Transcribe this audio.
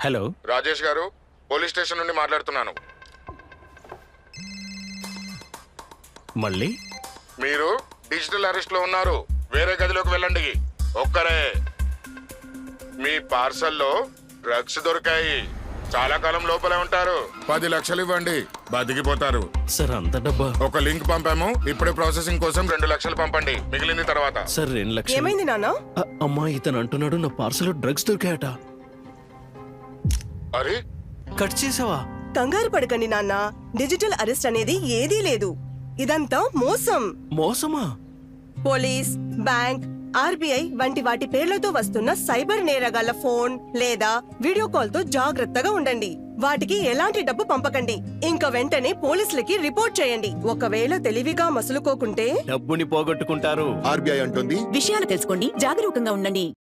Hello, Rajesh గారు, police station నుండి మాట్లాడుతున్నాను. మళ్ళీ మీరు డిజిటల్ అరెస్ట్ లో ఉన్నారు. వేరే గదిలోకి వెళ్ళండి. ఒక్కరే. మీ పార్సల్లో డ్రగ్స్ దొరికాయి. చాలా కాలం లోపలే ఉంటారు. 10 లక్షలు ఇవ్వండి, బతికిపోతారు. సార్ అంత డబ్బా? ఒక లింక్ పంపాము, ఇప్పుడే ప్రాసెసింగ్ కోసం 2 లక్షలు పంపండి, మిగిలింది తర్వాత. సార్ 2 లక్షలు. ఏమైంది నాన్న? అమ్మా, ఇతను అంటున్నాడు నా పార్సల్ డ్రగ్స్ దొరికాయట. అరే, కట్ చేసావా? కంగారు పడకండి నాన్న, డిజిటల్ అరెస్ట్ అనేది ఏదీ లేదు. ఇదంతా మోసం. మోసమా? పోలీస్, బ్యాంక్, ఆర్బీఐ వంటి వాటి పేర్లతో వస్తున్న సైబర్ నేరగాళ్ల ఫోన్ లేదా వీడియో కాల్ తో జాగ్రత్తగా ఉండండి. వాటికి ఎలాంటి డబ్బు పంపకండి. ఇంకా వెంటనే పోలీసులకి రిపోర్ట్ చేయండి. ఒకవేళ తెలివిగా మసులుకోకుంటే డబ్బుని పోగొట్టుకుంటారు. ఆర్బీఐ అంటుంది, విషయాలు తెలుసుకోండి, జాగరూకంగా ఉండండి.